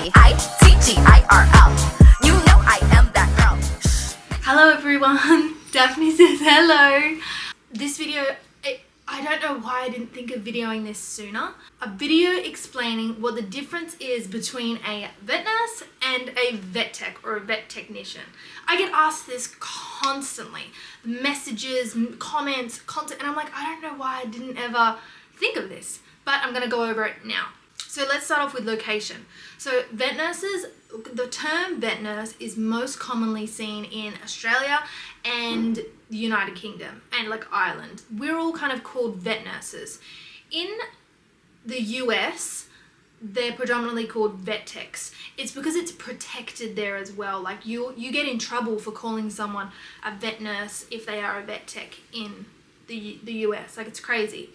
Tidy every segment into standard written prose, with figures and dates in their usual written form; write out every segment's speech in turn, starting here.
VETNURSE. You know I am that girl. Hello everyone, Daphne says hello. This video, I don't know why I didn't think of videoing this sooner. A video explaining what the difference is between a vet nurse and a vet tech or a vet technician. I get asked this constantly. Messages, comments, content, and I'm like, I don't know why I didn't ever think of this, but I'm gonna go over it now. So let's start off with location. So vet nurses, the term vet nurse is most commonly seen in Australia and the United Kingdom and like Ireland. We're all kind of called vet nurses. In the US, they're predominantly called vet techs. It's because it's protected there as well. Like you get in trouble for calling someone a vet nurse if they are a vet tech in the US. Like it's crazy.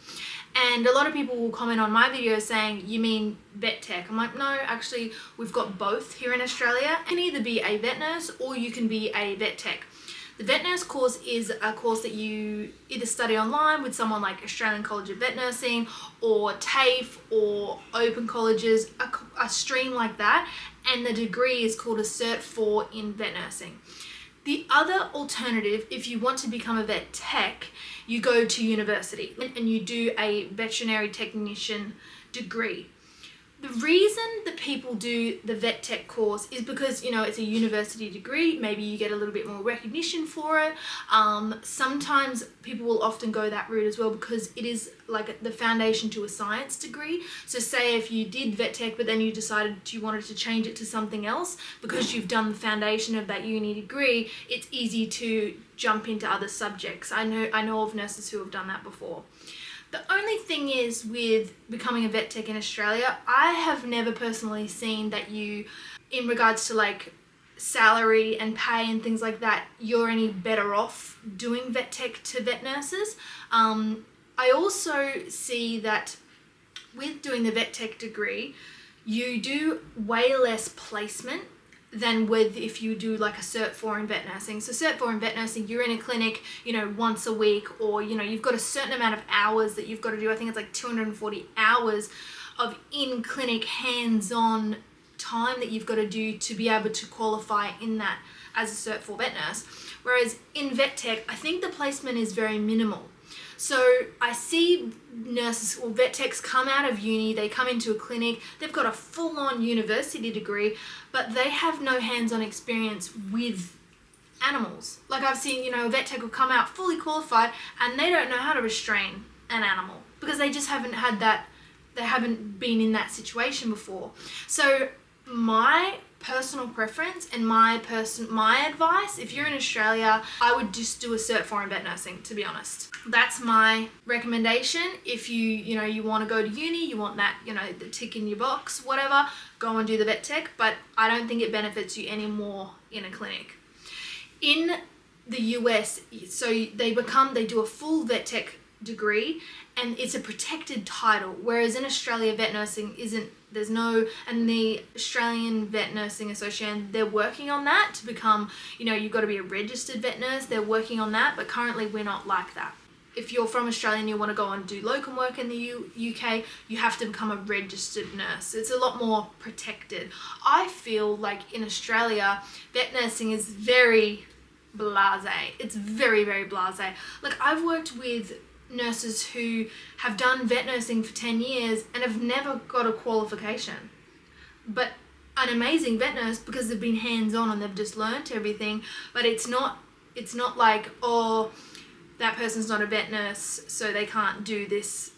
And a lot of people will comment on my videos saying, you mean vet tech? I'm like, no, actually we've got both here in Australia. You can either be a vet nurse or you can be a vet tech. The vet nurse course is a course that you either study online with someone like Australian College of Vet Nursing or TAFE or open colleges, a stream like that. And the degree is called a Cert 4 in vet nursing. The other alternative, if you want to become a vet tech, you go to university and you do a veterinary technician degree. The reason that people do the vet tech course is because, you know, it's a university degree. Maybe you get a little bit more recognition for it. Sometimes people will often go that route as well because it is like the foundation to a science degree. So say if you did vet tech but then you decided you wanted to change it to something else, because you've done the foundation of that uni degree, it's easy to jump into other subjects. I know of nurses who have done that before. The only thing is with becoming a vet tech in Australia, I have never personally seen that you, in regards to like salary and pay and things like that, you're any better off doing vet tech to vet nurses. I also see that with doing the vet tech degree, you do way less placement than with if you do like a Cert 4 in vet nursing. So Cert 4 in vet nursing, you're in a clinic, you know, once a week, or, you know, you've got a certain amount of hours that you've got to do. I think it's like 240 hours of in-clinic hands-on time that you've got to do to be able to qualify in that as a Cert 4 vet nurse. Whereas in vet tech, I think the placement is very minimal. So I see nurses or vet techs come out of uni, they come into a clinic, they've got a full-on university degree, but they have no hands-on experience with animals. Like I've seen, you know, a vet tech will come out fully qualified and they don't know how to restrain an animal because they just haven't had that, they haven't been in that situation before. So my personal preference and my advice, if you're in Australia, I would just do a Cert 4 in vet nursing, to be honest. That's my recommendation. If you want to go to uni, you want that, you know, the tick in your box, whatever, go and do the vet tech, but I don't think it benefits you any more in a clinic. In the US, so they do a full vet tech degree and it's a protected title, whereas in Australia vet nursing isn't. And the Australian Vet Nursing Association, they're working on that to become, you know, you've got to be a registered vet nurse. They're working on that, but currently we're not like that. If you're from Australia and you want to go and do locum work in the UK, you have to become a registered nurse. It's a lot more protected. I feel like in Australia, vet nursing is very blasé. It's very, very blasé. Like I've worked with nurses who have done vet nursing for 10 years and have never got a qualification, but an amazing vet nurse because they've been hands-on and they've just learnt everything. But it's not like, oh, that person's not a vet nurse so they can't do this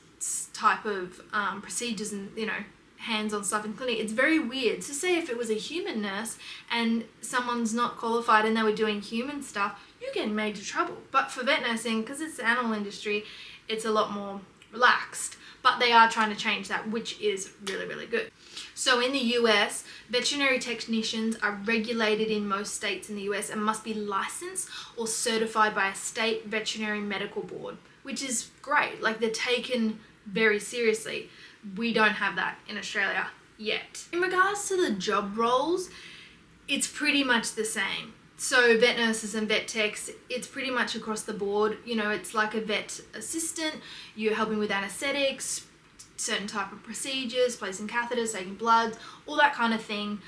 type of procedures and, you know, hands-on stuff in clinic. It's very weird. So say if it was a human nurse and someone's not qualified and they were doing human stuff, you get in major trouble. But for vet nursing, because it's the animal industry, it's a lot more relaxed. But they are trying to change that, which is really, really good. So in the US, veterinary technicians are regulated in most states in the US and must be licensed or certified by a state veterinary medical board, which is great. Like they're taken very seriously. We don't have that in Australia yet. In regards to the job roles, it's pretty much the same. So vet nurses and vet techs, it's pretty much across the board. You know, it's like a vet assistant, you're helping with anesthetics, certain type of procedures, placing catheters, taking blood, all that kind of thing.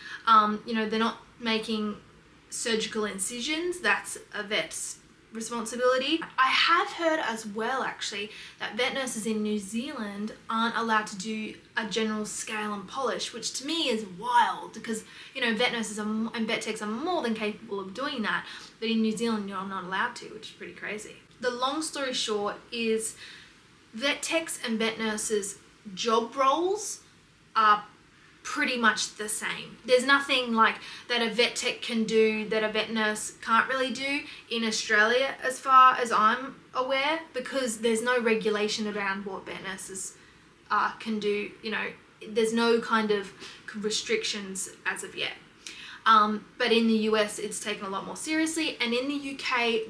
You know, they're not making surgical incisions. That's a vet's responsibility. I have heard as well, actually, that vet nurses in New Zealand aren't allowed to do a general scale and polish, which to me is wild, because, you know, vet nurses and vet techs are more than capable of doing that, but in New Zealand you're not allowed to, which is pretty crazy. The long story short is vet techs and vet nurses job roles are pretty much the same. There's nothing like that a vet tech can do that a vet nurse can't really do in Australia, as far as I'm aware, because there's no regulation around what vet nurses can do. You know, there's no kind of restrictions as of yet. But in the US it's taken a lot more seriously, and in the UK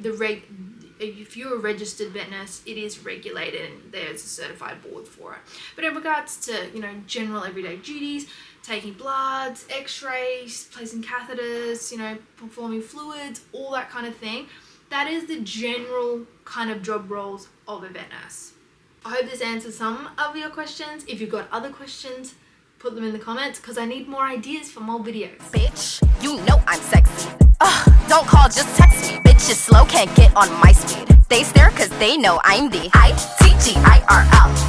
if you're a registered vet nurse, it is regulated and there's a certified board for it. But in regards to, you know, general everyday duties, taking bloods, x-rays, placing catheters, you know, performing fluids, all that kind of thing, that is the general kind of job roles of a vet nurse. I hope this answers some of your questions. If you've got other questions, put them in the comments, because I need more ideas for more videos. Bitch, you know I'm sexy. Don't call, just text me. Bitch is slow, can't get on my speed. They stare cause they know I'm the ITGIRL.